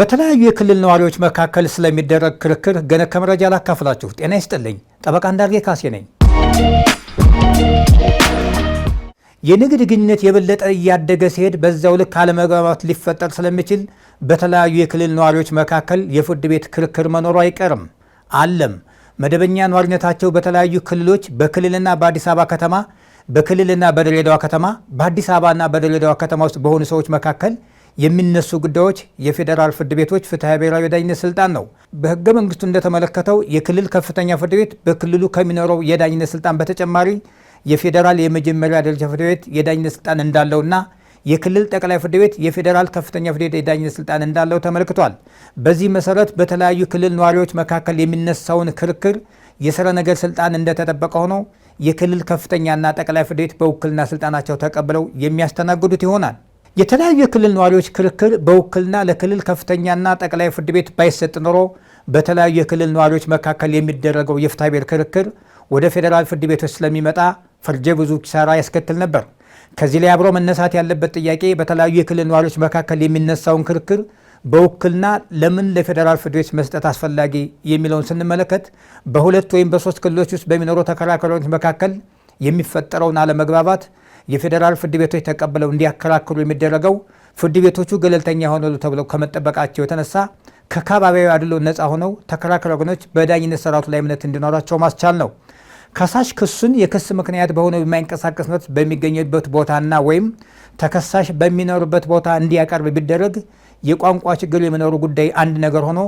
በተለያዩ የክልል ነዋሪዎች መካከል ስለሚደረግ ክርክር ገነ ከመረጃ ላካፍላችሁ። ጤና ይስጥልኝ። ጠበቃ እንዳርጌ ካሴ ነኝ። የንግድ ግንኙነት የበለጠ እያደገ ሲሄድ በዛው ልክ አለመግባባት ሊፈጠር ስለሚችል በተለያዩ የክልል ነዋሪዎች መካከል የፍርድ ቤት ክርክር መኖሩ አይቀርም አለም። መደበኛ ነዋሪነታቸው በተለያዩ ክልሎች በክልልና በአዲስ አበባ ከተማ፣ በክልልና በድሬዳዋ ከተማ፣ በአዲስ አበባና በድሬዳዋ ከተማ ውስጥ በሆኑ ሰዎች መካከል የሚነሱ ጉዳዮች የፌዴራል ፍርድ ቤቶች ፍትሐ ብሔራዊ የዳኝነት ስልጣን ነው። በሕገ መንግስቱ እንደተመለከተው የክልል ከፍተኛ ፍርድ ቤት በክልሉ ከሚኖረው የዳኝነት ስልጣን በተጨማሪ የፌዴራል የመጀመሪያ ደረጃ ፍርድ ቤት የዳኝነት ስልጣን እንዳለውና የክልል ጠቅላይ ፍርድ ቤት የፌዴራል ከፍተኛ ፍርድ ቤት የዳኝነት ስልጣን እንዳለው ተመልክቷል። በዚህ መሰረት በተለያዩ ክልል ነዋሪዎች መካከል የሚነሳውን ክርክር የስረ ነገር ስልጣን እንደተጠበቀ ሆኖ የክልል ከፍተኛና ጠቅላይ ፍርድ ቤት በውክልና ስልጣናቸው ተቀብለው የሚያስተናግዱት ይሆናል። የተለያዩ የክልል ነዋሪዎች ክርክር በውክልና ለክልል ከፍተኛና ጠቅላይ ፍርድ ቤት ባይሰጥ ኖሮ በተለያዩ የክልል ነዋሪዎች መካከል የሚደረገው የፍትሐ ብሔር ክርክር ወደ ፌዴራል ፍርድ ቤቶች ስለሚመጣ ፈርጀ ብዙ ኪሳራ ያስከትል ነበር። ከዚህ ላይ አብሮ መነሳት ያለበት ጥያቄ በተለያዩ የክልል ነዋሪዎች መካከል የሚነሳውን ክርክር በውክልና ለምን ለፌዴራል ፍርድ ቤት መስጠት አስፈላጊ የሚለውን ስንመለከት በሁለት ወይም በሶስት ክልሎች ውስጥ በሚኖሩ ተከራካሪዎች መካከል የሚፈጠረውን አለመግባባት የፌዴራል ፍርድ ቤቶች ተቀብለው እንዲያከራክሩ የሚደረገው ፍርድ ቤቶቹ ገለልተኛ ሆነው ተብለው ከመጠበቃቸው የተነሳ ከአካባቢያዊ አድሎ ነፃ ሆነው ተከራካሪ ወገኖች በዳኝነት ስርዓቱ ላይ እምነት እንዲኖራቸው ማስቻል ነው። ከሳሽ ክሱን የክስ ምክንያት በሆነው የማይንቀሳቀስ መብት በሚገኝበት ቦታና ወይም ተከሳሽ በሚኖርበት ቦታ እንዲያቀርብ ቢደረግ የቋንቋ ችግር የመኖሩ ጉዳይ አንድ ነገር ሆኖ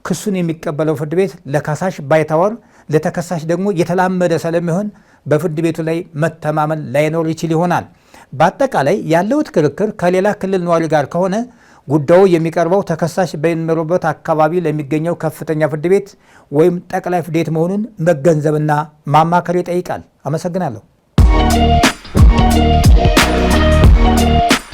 ክሱን የሚቀበለው ፍርድ ቤት ለከሳሽ ባይታወር፣ ለተከሳሽ ደግሞ የተላመደ ስለሚሆን በፍርድ ቤቱ ላይ መተማመን ላይኖር ይችል ይሆናል። በአጠቃላይ ያለውት ክርክር ከሌላ ክልል ነዋሪ ጋር ከሆነ ጉዳዩ የሚቀርበው ተከሳሽ በሚኖሩበት አካባቢ ለሚገኘው ከፍተኛ ፍርድ ቤት ወይም ጠቅላይ ፍርድ ቤት መሆኑን መገንዘብና ማማከር ይጠይቃል። አመሰግናለሁ።